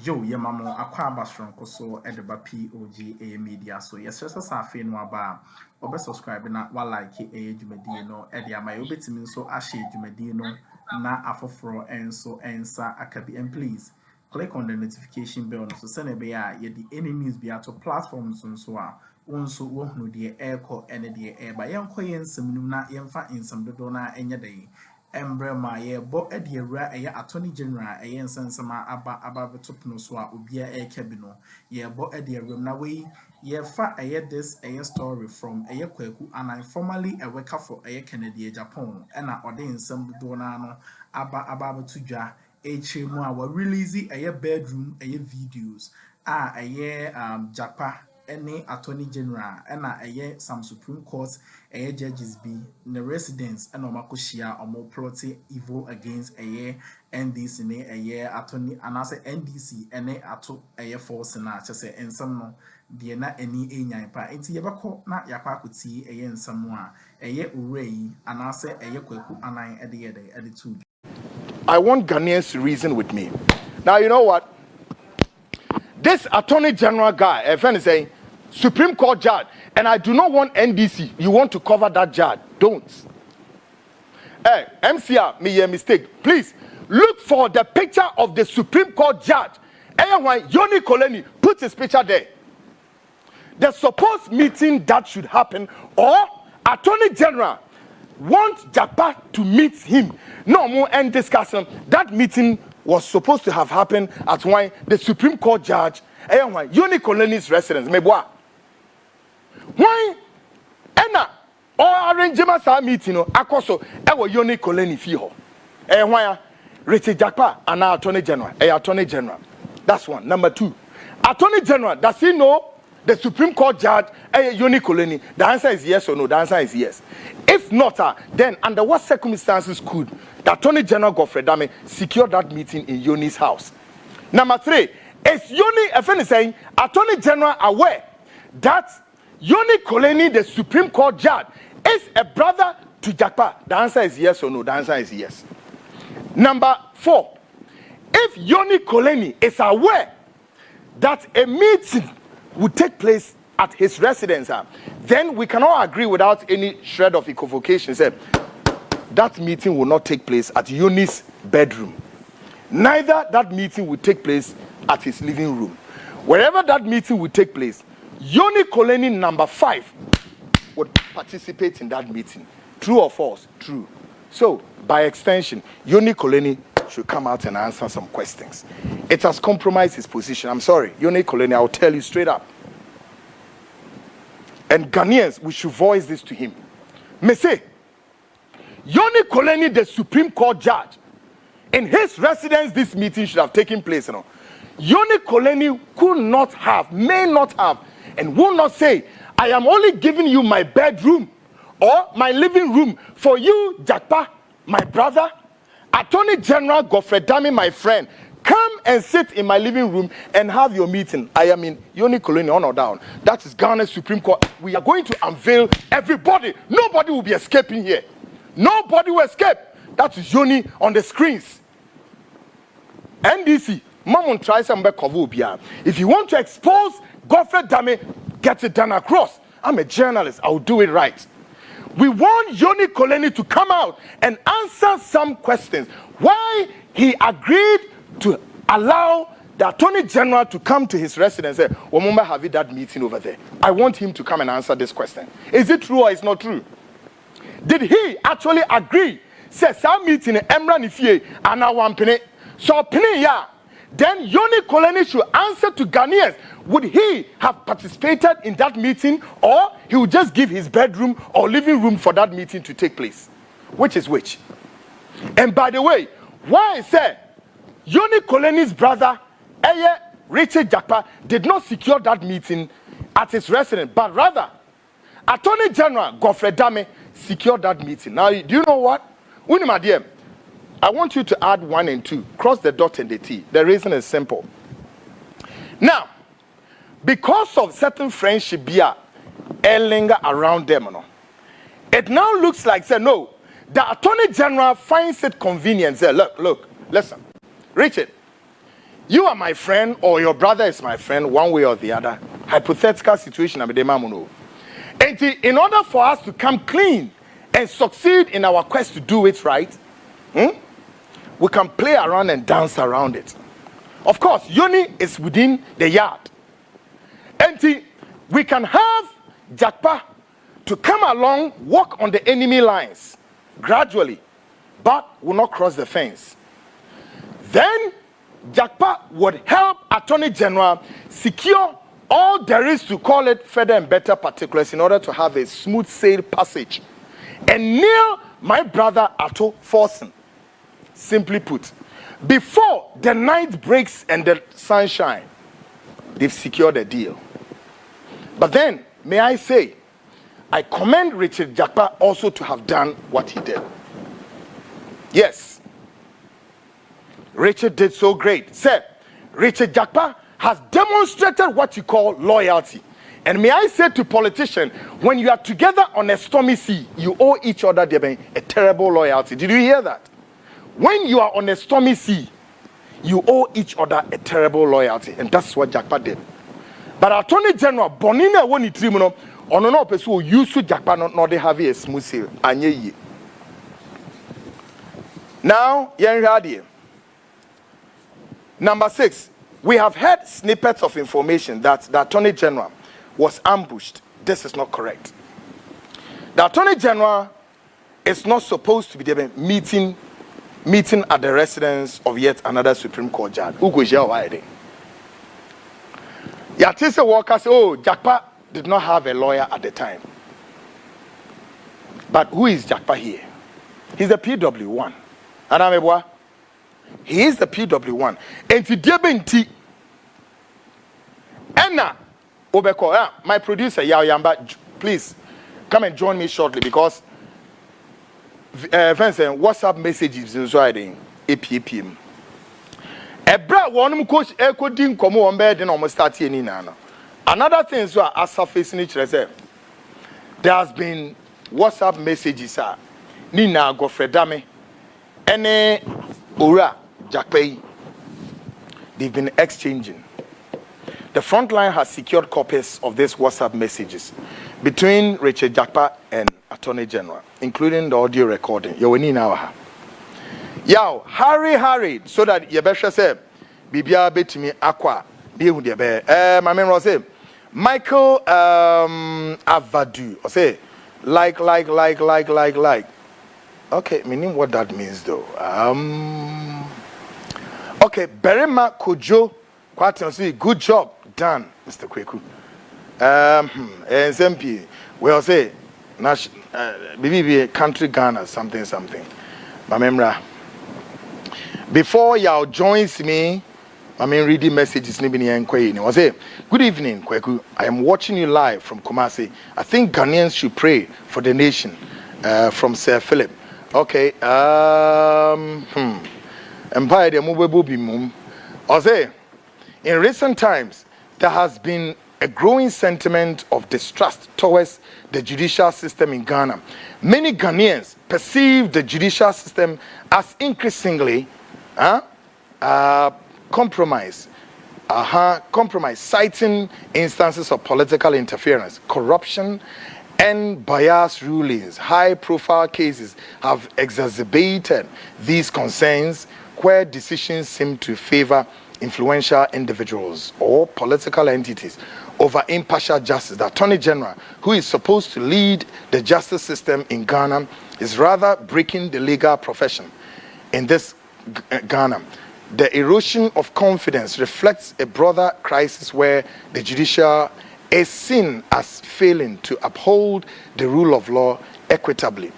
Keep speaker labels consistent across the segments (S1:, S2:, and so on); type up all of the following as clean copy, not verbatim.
S1: Joe Yamamo Aquaba strong so edeba POG Media. So yes, just as I feel no about or subscribe na while like Jumedino Edia my obetimin so ashe Jumedino na afofro and so answer akabi and please click on the notification bell so send a bear ye the any news be to platforms so so wonu de air call and the air by yanko yensum na yemfa insam do na enya day. Embrema ye bo ediera eye attorney general eye nsensema aba betopno so a obia e kebino ye bo ediera na we ye fa eye this eye story from eye KwekuAnan formerly a worker for eye Kennedy Japan na ode nsem do na no aba betudwa echemu a we release eye bedroom eye videos eye Jakpa any attorney general and some Supreme Court judges be the residents and omakoshia or more plotty evil against NDC attorney and as NDC and ato force na just and some no the na any nyapa enti yebako na yakwa kuti nsamu a urei and as KwekuAnan at two.
S2: I want Ghanaians to reason with me. Now you know what? This Attorney General guy, a friend is saying, Supreme Court judge, and I do not want NDC. You want to cover that judge? Don't. Hey, MCR, me a mistake. Please look for the picture of the Supreme Court judge. Anyone, Yoni Koleni, put his picture there. The supposed meeting that should happen, or Attorney General want Jakpa to meet him. No more and discussion. That meeting was supposed to have happened at when the Supreme Court judge, Yoni Koleni's residence. Why? Ena or arrangement sa meeting akoso ewo Yoni Koleni fiho. Why? Richard Jakpa and our Attorney General. Attorney General. That's one. Number two, Attorney General, does he know the Supreme Court judge Yoni Koleni? The answer is yes or no. The answer is yes. If not, then under what circumstances could the Attorney General Odame secure that meeting in Yoni's house? Number three, is Yoni, a friend is saying, Attorney General aware that Yoni Koleni, the Supreme Court judge, is a brother to Jakpa? The answer is yes or no. The answer is yes. Number four, if Yoni Koleni is aware that a meeting would take place at his residence, then we cannot agree without any shred of equivocation. That meeting will not take place at Yoni's bedroom. Neither that meeting will take place at his living room. Wherever that meeting will take place, Yoni Koleni number 5 would participate in that meeting. True or false? True. So, by extension, Yoni Koleni should come out and answer some questions. It has compromised his position. I'm sorry, Yoni Koleni, I'll tell you straight up. And Ghanaians, we should voice this to him. Me say, Yoni Koleni, the Supreme Court judge, in his residence, this meeting should have taken place. Yoni Koleni could not have, may not have, and will not say, I am only giving you my bedroom or my living room for you, Jakpa, my brother, Attorney General Odame, my friend. Come and sit in my living room and have your meeting. I am in Yoni Koleni on or down. That is Ghana's Supreme Court. We are going to unveil everybody. Nobody will be escaping here. Nobody will escape. That is Yoni on the screens. NDC, Mamon tries some back of. If you want to expose Odame, get it done across. I'm a journalist. I'll do it right. We want Yoni Koleni to come out and answer some questions. Why he agreed to allow the Attorney General to come to his residence and say, Womumba have that meeting over there. I want him to come and answer this question. Is it true or is not true? Did he actually agree? Say, some meeting Emra Nifie and now one penny. So penny ya. Then Yoni Koleni should answer to Ghanaians. Would he have participated in that meeting, or he would just give his bedroom or living room for that meeting to take place? Which is which? And by the way, why I say Yoni Koleni's brother, Richard Jakpa, did not secure that meeting at his residence, but rather, Attorney General Odame secured that meeting. Now, do you know what? Unimadiem, I want you to add 1 and 2. Cross the dot and the T. The reason is simple. Now, because of certain friendship here, linger around them, it now looks like, say, no, the Attorney General finds it convenient. Say, look, listen. Richard, You are my friend, or your brother is my friend, one way or the other. Hypothetical situation, I'm the and in order for us to come clean and succeed in our quest to do it right, we can play around and dance around it. Of course, Yoni is within the yard. And we can have Jakpa to come along, walk on the enemy lines gradually, but will not cross the fence. Then Jakpa would help Attorney General secure all there is to call it further and better particulars in order to have a smooth sail passage and nail my brother Addo Forsen. Simply put, before the night breaks and the sunshine, they've secured a deal. But then, may I say, I commend Richard Jakpa also to have done what he did. Yes, Richard did so great. Said, Richard Jakpa has demonstrated what you call loyalty. And may I say to politicians, when you are together on a stormy sea, you owe each other a terrible loyalty. Did you hear that? When you are on a stormy sea, you owe each other a terrible loyalty. And that's what Jakpa did. But Attorney General, Bonina won it, on no person who used to Jakpa not they have a smooth sail. Now, number 6, we have heard snippets of information that the Attorney General was ambushed. This is not correct. The Attorney General is not supposed to be there meeting at the residence of yet another Supreme Court judge. Yatisa Walker said, oh, Jakpa did not have a lawyer at the time. But who is Jakpa here? He's the PW1. Adamebwa. He is the PW1. And to Debenti Anna Obeko, my producer Yamba, please come and join me shortly because WhatsApp messages is writing APM. Ebra one coach echo din komo on bed in almost 30 nina. Another thing is what as facing each reserve. There has been WhatsApp messages Nina Odame Ene Ura Jakpa. They've been exchanging. The front line has secured copies of these WhatsApp messages between Richard Jakpa and Attorney General, including the audio recording. Yow, hurry, so that you better say, Bibia betimi aqua, dear with your bear. My man was say, Michael Avadu, or say, like. Okay, meaning what that means though. Okay, Berema Kojo, quite good job done, Mr. Kweku. SMP, well say, maybe country Ghana, something. Mamemra. Before y'all joins me, reading messages. Was say, good evening, Kweku. I am watching you live from Kumasi. I think Ghanaians should pray for the nation. From Sir Philip. Okay. Empire de Mubebubi Mum. I say, in recent times, there has been a growing sentiment of distrust towards the judicial system in Ghana. Many Ghanaians perceive the judicial system as increasingly compromised, citing instances of political interference, corruption, and biased rulings. High-profile cases have exacerbated these concerns where decisions seem to favor influential individuals or political entities over impartial justice. The Attorney General, who is supposed to lead the justice system in Ghana, is rather breaking the legal profession. In this Ghana, the erosion of confidence reflects a broader crisis where the judicial is seen as failing to uphold the rule of law equitably.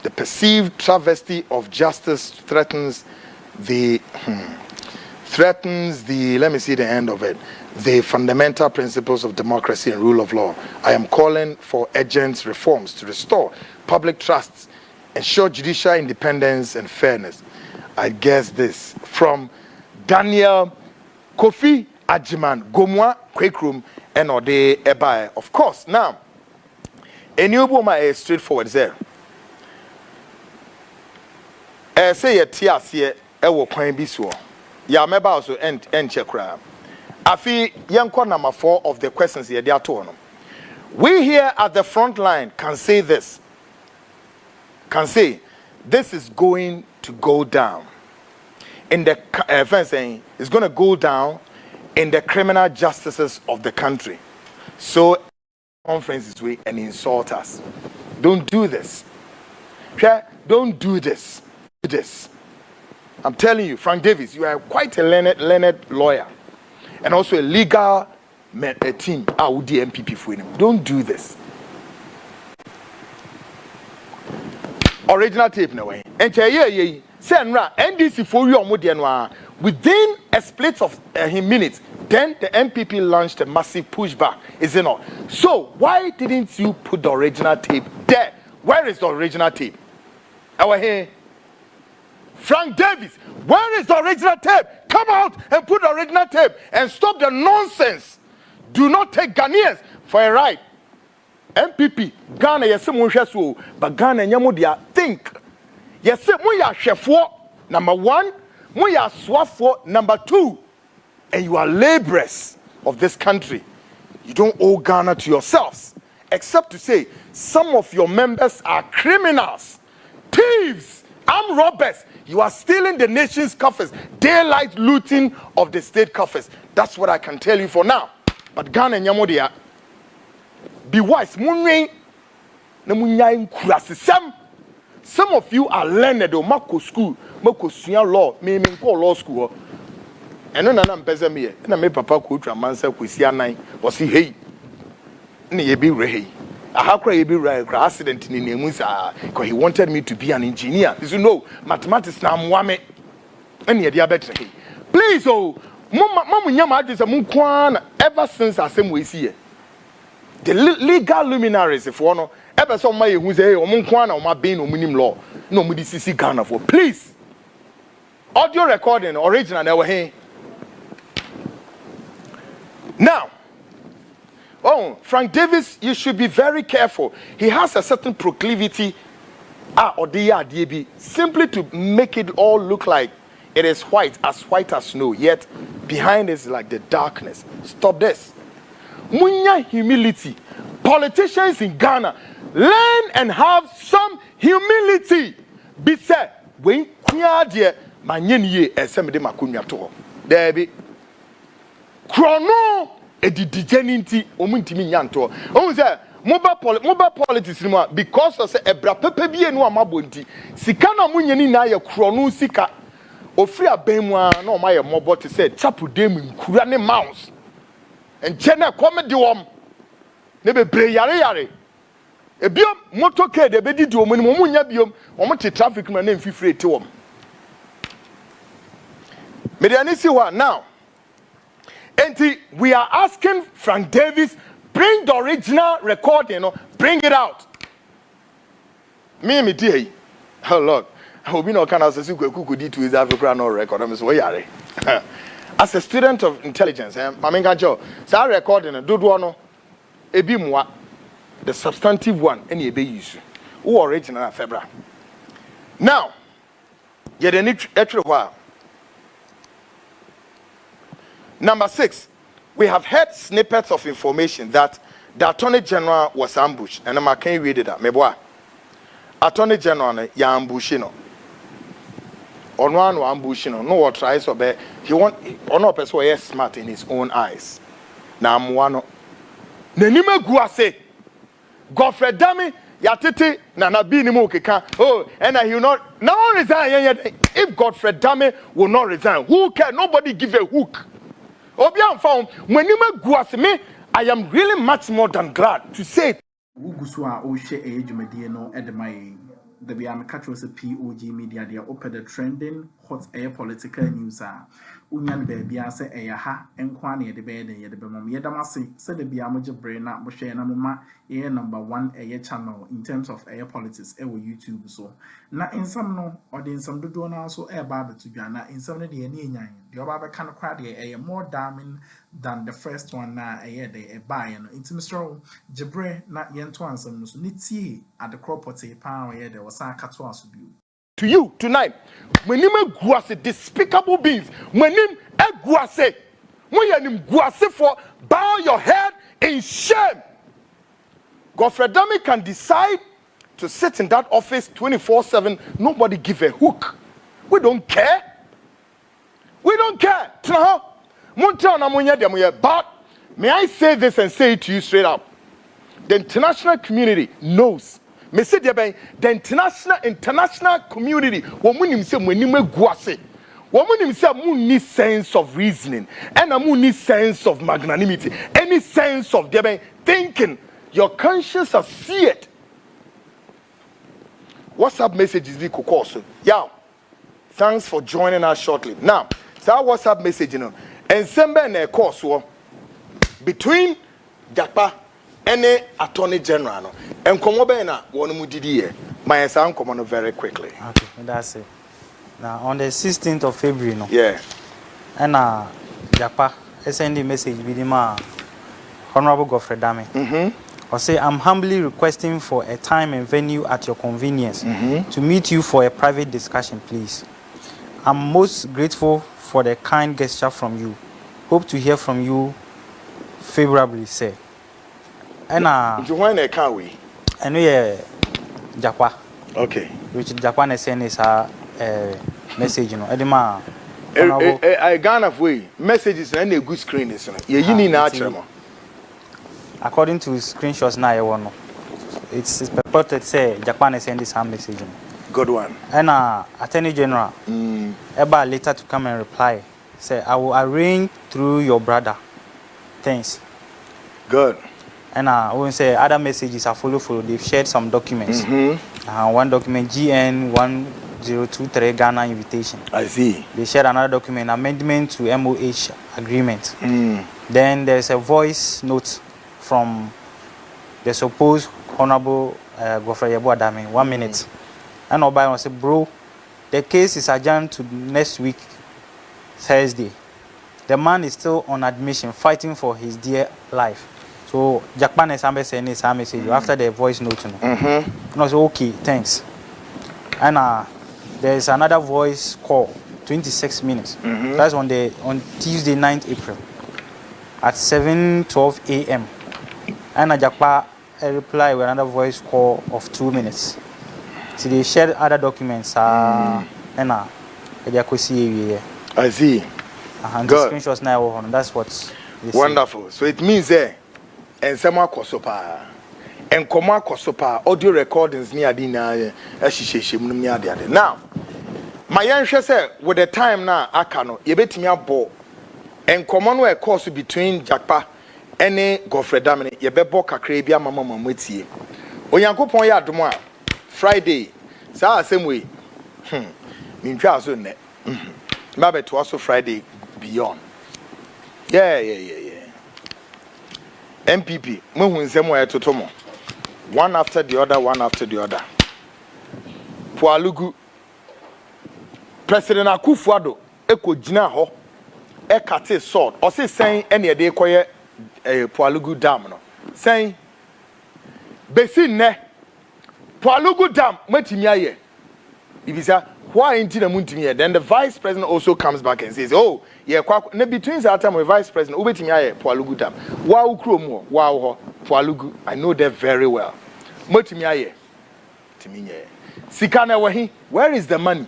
S2: The perceived travesty of justice threatens the let me see the end of it, the fundamental principles of democracy and rule of law. I am calling for urgent reforms to restore public trust, ensure judicial independence and fairness. I guess this from Daniel Kofi Ajiman Gomwa Kwekrum and Ode Ebae. Of course, now a new woman is straightforward there. Say a TRC, I will point this one. Yeah, maybe also end check. Afi yanko number 4 of the questions here. They are two. We here at the front line can say this. Can say this is going to go down in the saying it's going to go down in the criminal justices of the country. So conferences we and insult us. Don't do this. Don't do this. I'm telling you, Frank Davis, you are quite a learned lawyer and also a legal team. I would the MPP for him. Don't do this. Original tape no way. And yeah, Senra NDC for you within a split of minutes. Then the MPP launched a massive pushback. Is it not? So why didn't you put the original tape there? Where is the original tape? Our here. Frank Davis, where is the original tape? Come out and put the original tape and stop the nonsense. Do not take Ghanaians for a ride. MPP, Ghana, yes, but Ghana, Yamudia, think. Yes, we are chef number 1, we are swap number 2, and you are laborers of this country. You don't owe Ghana to yourselves, except to say some of your members are criminals, thieves, armed robbers. You are stealing the nation's coffers, daylight looting of the state coffers. That's what I can tell you for now. But Ghana and Yamudia, be wise. Some of you are learned or Mako school, Mako law, meaning law school. And then I'm pessimist me. And I made Papa Kutra Mansa Kusianai or see hey. Ni be rehy. I have cried be right accident in Nemusa because he wanted me to be an engineer. You know, mathematics now mwame. And ye better. Please, oh, Mama Yama is a munkwan ever since I same way see. The legal luminaries, if one ever saw my who's a munkwan or my being or minimum law, no Mudisi Ghana for. Please, audio recording original never hey. Now, oh, Frank Davis, you should be very careful. He has a certain proclivity, simply to make it all look like it is white as snow, yet behind is like the darkness. Stop this. Munya humility. Politicians in Ghana, learn and have some humility. Be said, when kunya manyenye esemede makunya to. There be. Chrono edidigeninti omuntimi nyanto. O say mobile politics no because of say ebra pepe bie no amabonti. Sika na munyani na ye chrono sika. Ofri abenmu a na o maye mobo te say chapu dem nkura ne mouse. Enche na comedy wom. Ne bebre yare. Ebiom motorcade e bedi di omuni mo munya biom. Omo te traffic na mfifire te wom. Mediani si wa now. And we are asking Frank Davis, bring the original recording, bring it out. Me dear, oh Lord, I hope you know can as a KwekuAnan to his Africa no record. I'm so yare. As a student of intelligence, Mamenga Joe, so recording do no ebi mwa the substantive one any ebe use. Who original Febra. Now, you need extra while. Number 6, we have heard snippets of information that the Attorney General was ambushed. And I can't read it. Meboa. Attorney General, ya ambushino. Onwa no ambushino. No what tries or he want ono person is smart in his own eyes. Na amwano. Nenime guase. Godfrey Dami yatete na nabi ni mo keka. Oh, and he will not now resign. If Godfrey Dami will not resign, who can? Nobody give a hook. Obian found when you make guasme, I am really much more than glad to say.
S1: Uguswa Oshe age mediano at my the Biam catch was a POG Media, they open the trending hot air political news. Unyan baby, I say a ha and quani at the bed and yet the Bemom Yedamasi said the Biamaja brain up Moshana Mama air number 1 air channel in terms of air politics air YouTube. So now in some no or in some do also air barber to Ghana in some of the Yan. The other kind of crowd a more damning than the first one now a year they a buy and it's Mr. Jebre not yen to answer niti at the crop potty power there was a catwas.
S2: to you tonight. Mwenim guase despicable beings. Mwenim guase. Mwenim guase for bow your head in shame. Godfrey Adame can decide to sit in that office 24/7. Nobody give a hook. We don't care. We don't care. But may I say this and say it to you straight up? The international community knows. Me say the international community. Womunim say mwenime guase. Womunim say muni sense of reasoning and a muni sense of magnanimity. Any sense of thinking. Your conscience has see it. WhatsApp message is the course. Yeah. Thanks for joining us shortly. Now, that WhatsApp message, you know, and send a course between Jakpa and the Attorney General. And come over now, one more DDA. My son come on very quickly.
S3: Okay, that's it. Now, on the 16th of February, no?
S2: Yeah.
S3: And Jakpa send a message with him, Honorable Godfrey Adame. Or say, I'm humbly requesting for a time and venue at your convenience to meet you for a private discussion, please. I'm most grateful for the kind gesture from you. Hope to hear from you favorably, sir. And
S2: I can't wait.
S3: And we Jakpa.
S2: Okay.
S3: Which Jakpa send is a message, you know. Edema.
S2: I Ghana way messages and a good screen is you need natural.
S3: According to screenshots now, I want it's purported say Japan send this message.
S2: Good one.
S3: And Attorney General, Eba later to come and reply. Say I will arrange through your brother. Thanks.
S2: Good.
S3: And we say other messages are follow. They've shared some documents. One document GN 1023 Ghana invitation.
S2: I see.
S3: They shared another document amendment to MOH agreement. Then there's a voice note from the supposed Honorable Godfrey Adame. 1 minute. And Obama said, bro, the case is adjourned to next week, Thursday. The man is still on admission, fighting for his dear life. So, Jakpa is saying this message after the voice note. And I said, okay, thanks. And there's another voice call, 26 minutes. That's on Tuesday, 9th April, at 7:12 a.m. And Jakpa reply with another voice call of 2 minutes. So they shared other documents. I see. And the screenshots now. That's what.
S2: Wonderful. So it means and some kosopa and koma kosopa audio recordings near dinner. Now, my young say with the time now, I cannot. You bet me a ball and common way course between Jakpa. Any Godfrey Adame ye bebo kakra bia mama mamwetie onyankopon ya adom a Friday saa same way mentwa so ne ma beto aso Friday beyond yeah MPP mohun nsem wa etotomo one after the other Poalugu President Akuffo Addo ekogina ho ekate sword o se sen ene de koye Poalugu Dam no saying besi ne Poalugu Dam matimi aye bibisa why inti na muntimi here. Then the vice president also comes back and says oh yeah between that time with vice president ubetimi aye Poalugu Dam wa ukrom ho wa ho Poalugu I know that very well matimi aye timi nye sika na wahi where is the money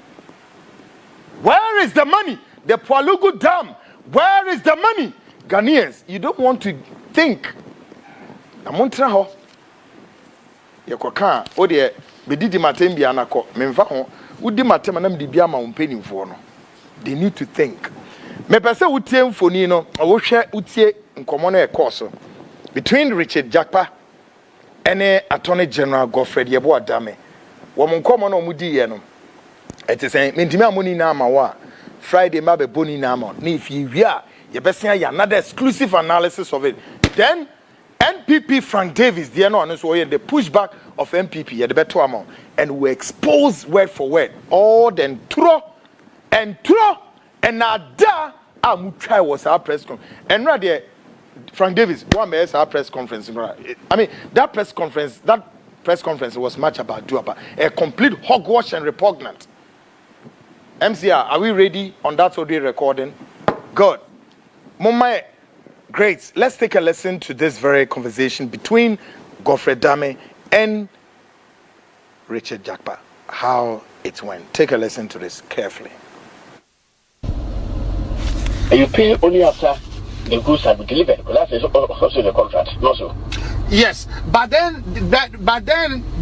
S2: the Poalugu Dam where is the money Ghanaians, you don't want to think. Amontra ho. Yekoka, o de bedidi matem bia anako. Memfa ho. Udi matem anam di bia ma umpenimfo no. They need to think. Me pese utie mfoni no, wo hwe utie nkomo no e course between Richard Jakpa and Attorney General Godfrey Adame. Wo mo nkomo no mudi ye no. Ete say mentimi amoni na ama wa. Friday ma be boni na ama. Na if you wia you better another exclusive analysis of it. Then NPP Frank Davis, the the pushback of NPP, the better amount, and we expose word for word all then throw and nada. Try was our press conference, and right there, Frank Davis, one may our press conference. I mean that press conference was much about Duapa, a complete hogwash and repugnant. MCR, are we ready on that audio recording? Good. Mama, great. Let's take a listen to this very conversation between Odame and Richard Jakpa. How it went. Take a listen to this carefully.
S4: You pay only after the goods have been delivered, because that's also the contract, not so.
S5: Yes, but then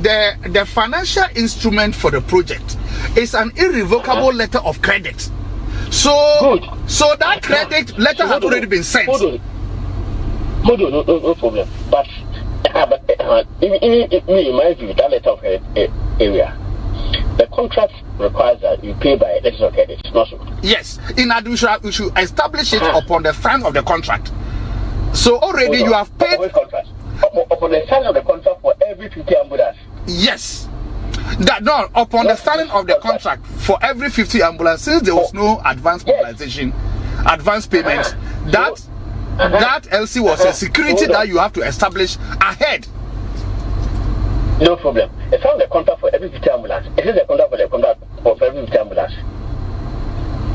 S5: the financial instrument for the project is an irrevocable letter of credit. So that credit letter has already been sent.
S4: Hold on, no problem. But in my view, that letter of credit area, the contract requires that you pay by letters of credit, not so.
S5: Yes, in addition, we should establish it upon the sign of the contract. So already you have paid.
S4: Upon the signing of the contract for every 50 ambulance.
S5: Yes. Upon the signing of the contract for every 50 ambulance, since there was no advance mobilization, advance payment, that LC was a security that you have to establish ahead.
S4: No problem. It's on the contract for every 50 ambulance. Is it the contract for every 50 ambulance?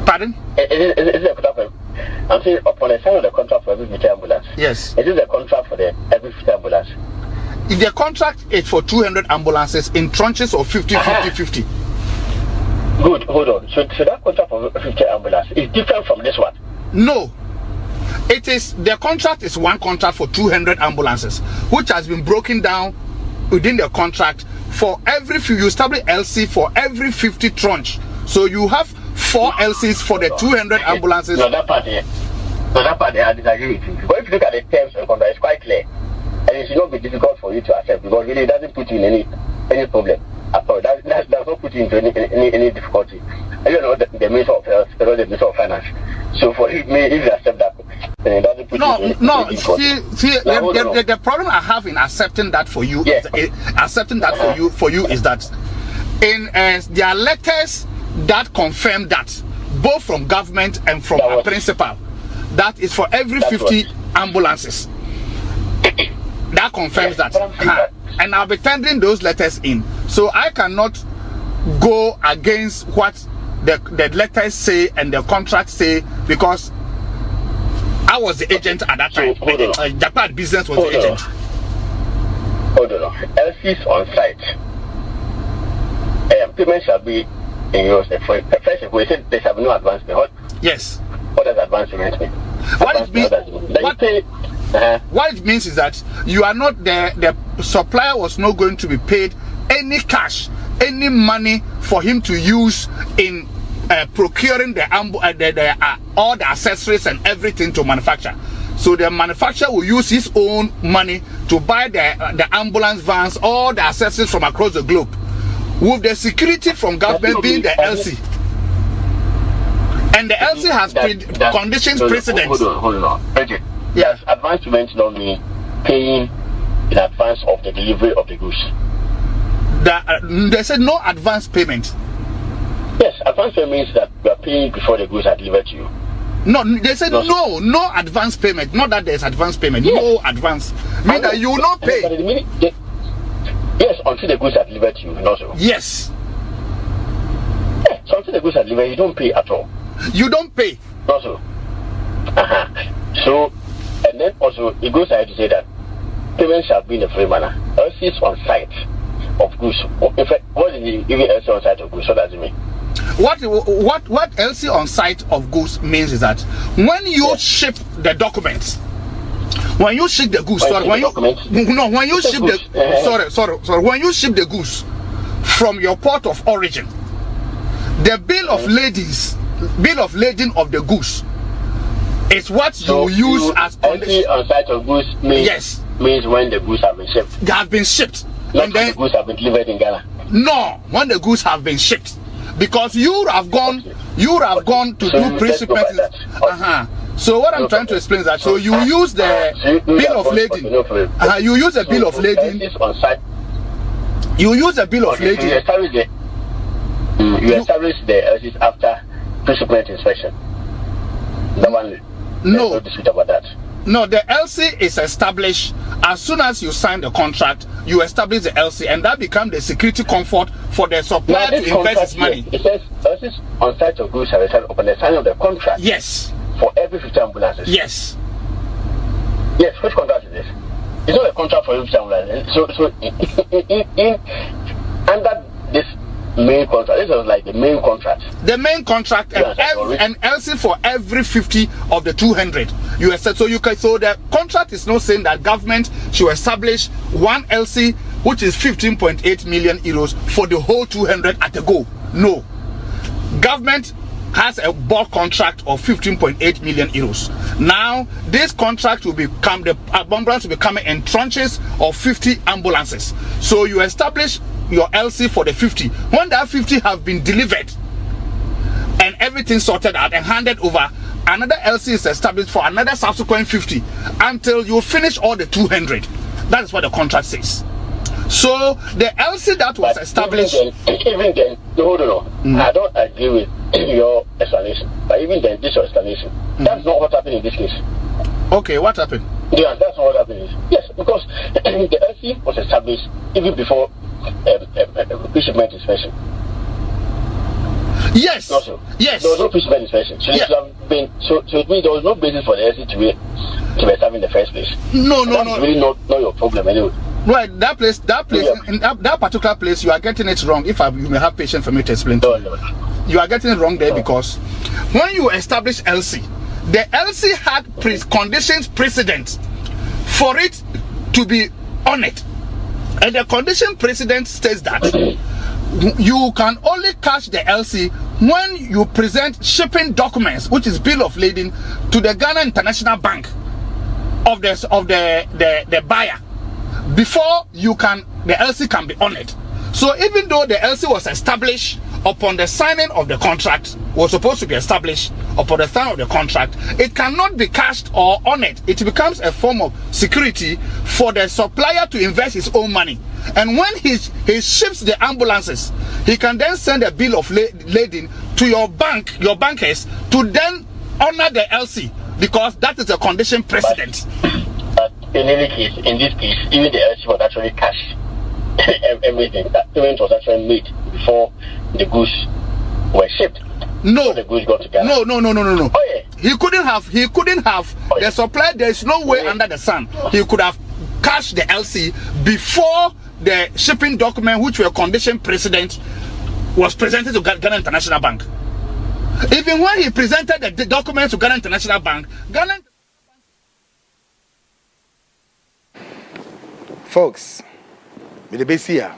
S5: Pardon?
S4: Is it the contract for? I'm saying upon the signing of the contract for every 50 ambulance.
S5: Yes.
S4: Is it the contract for the every 50 ambulance?
S5: The contract is for 200 ambulances in tranches of 50.
S4: Good. Hold on. So that contract for 50 ambulance is different from this one?
S5: No. It is, the contract is one contract for 200 ambulances, which has been broken down within the contract for every few. You establish LC for every 50 tranche. So you have 4 LCs for the 200 ambulances.
S4: No, that part I disagree with you. But if you look at the terms of the contract, it's quite clear. And it should not be difficult for you to accept, because really it doesn't put you in any problem at all. That does not put you into any difficulty. I don't know the Minister of Health, the Minister of Finance. So for me, if you accept that, then it doesn't put you in any difficulty.
S5: See, the problem I have in accepting that for you, is that in there are letters that confirm that, both from government and from a principal, that is for every 50 ambulances. That confirms that. And I'll be tendering those letters in. So I cannot go against what the letters say and the contracts say, because I was the agent at that time. Jakpa business was the agent.
S4: Hold on. LCs on site. Payment shall be in yours. First, we said there shall be no advance payment.
S5: Yes.
S4: What does advance payment mean?
S5: What it means is that you are not the supplier was not going to be paid any cash, any money for him to use in procuring all the accessories and everything to manufacture. So the manufacturer will use his own money to buy the ambulance vans, all the accessories from across the globe, with the security from government being the LC. And the LC has conditions precedent.
S4: Hold on. Okay. Yes, advance payment don't mean paying in advance of the delivery of the goods.
S5: They said no advance payment.
S4: Yes, advance payment means that you are paying before the goods are delivered to you.
S5: No, they said no advance payment. Not that there's advance payment. Yes. No advance. Mean that you will not pay.
S4: Yes, until the goods are delivered to you. Not so.
S5: Yes.
S4: Yeah, so until the goods are delivered, you don't pay at all.
S5: You don't pay.
S4: Not so. So, and then also it goes ahead to say that payment shall be in a free manner. LCs on site of goods. In fact, what is the even LC on site of goods? What does it mean?
S5: What LC on site of goods means is that when you ship the documents, when you ship the goods, when you ship the goods from your port of origin, the bill of lading of the goods is what you use as
S4: LC on site of goods means means when the goods have been shipped.
S5: They have been shipped.
S4: Not
S5: and then
S4: the goods have been delivered in Ghana.
S5: No, when the goods have been shipped, because you have gone to do principles. So what I'm trying to explain is that you use the bill of lading. You use a bill of lading. You use a bill of lading.
S4: You establish the LCs after pre-shipment inspection. That one. No dispute about that.
S5: No, the LC is established as soon as you sign the contract you establish the LC, and that becomes the security comfort for the supplier to invest his money.
S4: It says LCs on site of goods shall be signed upon the signing of the contract.
S5: Yes.
S4: For every 50 ambulances.
S5: Yes.
S4: Yes. Which contract is this? It's not a contract for every 50 ambulances. So in under this main contract, this was like the main contract.
S5: The main contract and LC for every 50 of the 200. You said so. So the contract is not saying that government should establish one LC, which is 15.8 million euros for the whole 200 at a go. No, government has a bulk contract of 15.8 million euros. Now this contract will become the ambulance will be coming in tranches of 50 ambulances. So you establish your LC for the 50. When that 50 have been delivered and everything sorted out and handed over, another LC is established for another subsequent 50 until you finish all the 200. That is what the contract says. So the LC that was established.
S4: Even then, hold on. I don't agree with your explanation. But even then, this your explanation. That's not what happened in this case.
S5: Okay, what happened?
S4: Yeah, that's not what happened. Yes, because the LC was established even before pre-shipment inspection.
S5: Yes.
S4: Also,
S5: yes.
S4: There was no pre-shipment inspection. So, so it means there was no basis for the LC to be established in the first place.
S5: No.
S4: Really not your problem anyway.
S5: Right, that place, in that particular place, you are getting it wrong. If you may have patience for me to explain to you. You are getting it wrong there because when you establish LC, the LC had conditions precedent for it to be on it. And the condition precedent states that you can only cash the LC when you present shipping documents, which is bill of lading, to the Ghana International Bank of the buyer before the LC can be honored. So even though the LC was established upon the signing of the contract, was supposed to be established upon the signing of the contract, it cannot be cashed or honored. It becomes a form of security for the supplier to invest his own money. And when he ships the ambulances, he can then send a bill of lading to your bankers to then honor the LC, because that is a condition precedent.
S4: But in any case, in this case, even the LC was actually cashed. Everything, that payment was actually made before the goods were shipped.
S5: No,
S4: the goods got to Ghana.
S5: No.
S4: Oh, yeah.
S5: He couldn't have the supply. There is no way under the sun he could have cashed the LC before the shipping document, which were condition precedent, was presented to Ghana International Bank. Even when he presented the document to Ghana International Bank,
S2: folks, me the base here.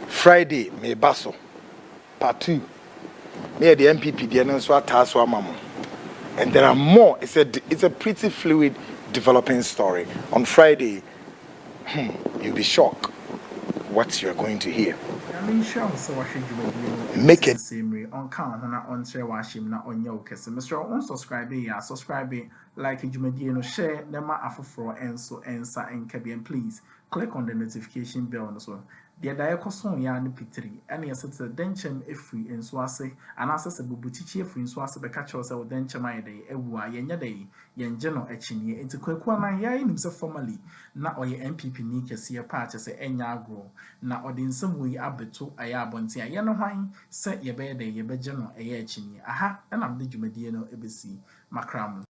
S2: Friday, me baso. Part 2. Me the MPP, the announcement taso mamo. And there are more. It's a pretty fluid developing story. On Friday, you'll be shocked what you're going to hear. Make it
S1: on count on share washing na on your case. Mr. On subscribe, like Jumedia, share nema afro and so answer and Kabian, please click on the notification bell as well. The diacoson yarn pitri, and yes, it's a denchem if free and swase, and as a bubutichi free and swase, the catch us out denchem my day, a wa yenya day, yen general etching into KwekuAnan ya himself formally, not or your MPP nika see a patch as a enya grow, not or in some way abeto a yabontia yana wine, set your bed day, your bed general a etching. Aha, and I'm the Jumediano ABC, Macram.